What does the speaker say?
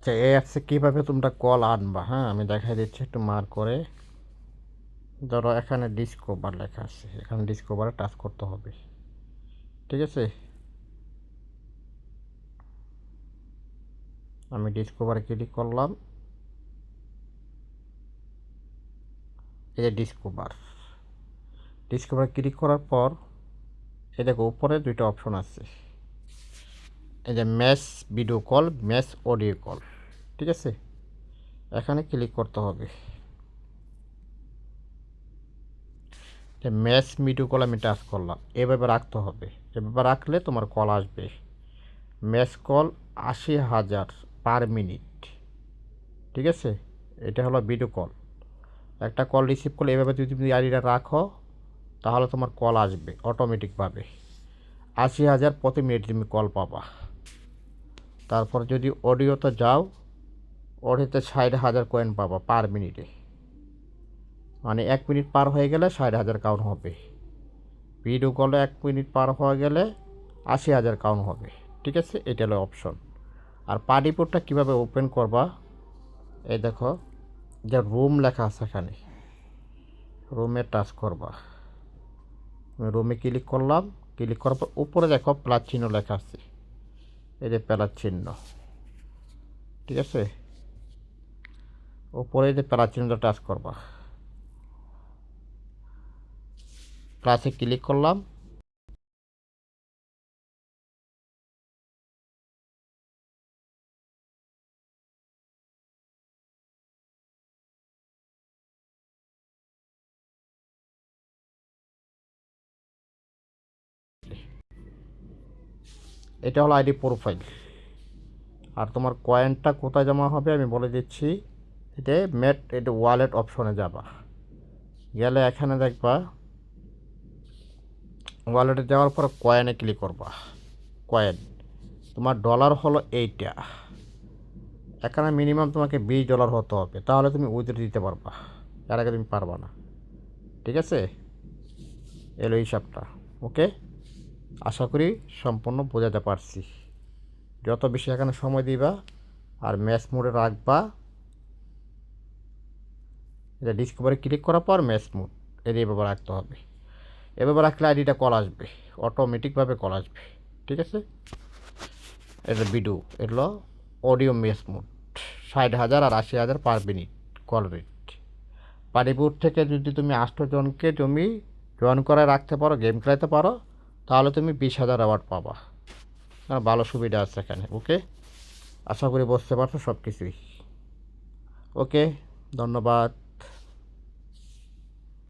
আচ্ছা, এই অ্যাপসে কীভাবে তোমরা কল আনবা, হ্যাঁ আমি দেখাই দিচ্ছি একটু মার করে। ধরো এখানে ডিসকভার লেখা আছে, এখানে ডিসকভারে টাচ করতে হবে, ঠিক আছে। আমি ডিসকভারে ক্লিক করলাম, এই যে ডিসকভার ক্লিক করার পর এই দেখো উপরে দুইটা অপশন আছে, এই যে match video call, match audio call, ঠিক আছে। এখানে ক্লিক করতে হবে, ম্যাচ ভিডিও কল আমি টাচ করলাম, এভাবে রাখতে হবে, এভাবে রাখলে তোমার কল আসবে। ম্যাচ কল 80,000 পার মিনিট, ঠিক আছে। এটা হলো ভিডিও কল। একটা কল রিসিভ করলে এভাবে যদি তুমি আইডিটা রাখো তাহলে তোমার কল আসবে অটোমেটিকভাবে। 80,000 প্রতি মিনিট তুমি কল পাবা। তারপর যদি অডিওতে যাও, অডিওতে 60,000 কয়েন পাবা পার মিনিটে, মানে 1 মিনিট পার হয়ে গেলে 60,000 কাউন্ট হবে। ভিডিও কলে 1 মিনিট পার হয়ে গেলে 80,000 কাউন্ট হবে, ঠিক আছে। এটা হলো অপশন। আর পার্টিপুরটা কীভাবে ওপেন করবা, এই দেখো যে রুম লেখা আছে, এখানে রুমে টাচ করবা। আমি রুমে ক্লিক করলাম, ক্লিক করার পর উপরে দেখো প্লাস চিহ্ন লেখা আছে, এই যে প্লাস চিহ্ন, ঠিক আছে। উপরে যে প্লাস চিহ্নটা টাচ করবা, প্লাসে ক্লিক করলাম। এটা হলো আইডি প্রোফাইল। আর তোমার কয়েনটা কোথায় জমা হবে আমি বলে দিচ্ছি। এটা এটা ওয়ালেট অপশনে যাবা, গেলে এখানে দেখবা ওয়ালেটে যাওয়ার পর কয়েনে ক্লিক করবা। কয়েন তোমার ডলার হলো এইটা, এখানে মিনিমাম তোমাকে $20 হতে হবে, তাহলে তুমি উইথড্র দিতে পারবা, এর আগে তুমি পারবা না, ঠিক আছে। এলো হিসাবটা, ওকে। আশা করি সম্পূর্ণ বোঝাতে পারছি। যত বেশি এখানে সময় দিবা আর ম্যাচ মোডে রাখবা, এটা ডিসকভারে ক্লিক করার পর ম্যাচ মোড এটা এভাবে রাখতে হবে। এভাবে রাখলে আইডিটা কল আসবে, অটোমেটিকভাবে কল আসবে, ঠিক আছে। এটা ভিডিও, এগুলো অডিও ম্যাচ মোড 60,000 আর 80,000 পার মিনিট কল রেট। পারিপুর থেকে যদি তুমি 8 জনকে তুমি জয়েন করে রাখতে পারো, গেম খেলাতে পারো, তাহলে তুমি 20,000 অ্যাওয়ার্ড পাবা। ভালো সুবিধা আছে এখানে, ওকে। আশা করি বুঝতে পারছো সব কিছুই, ওকে। ধন্যবাদ।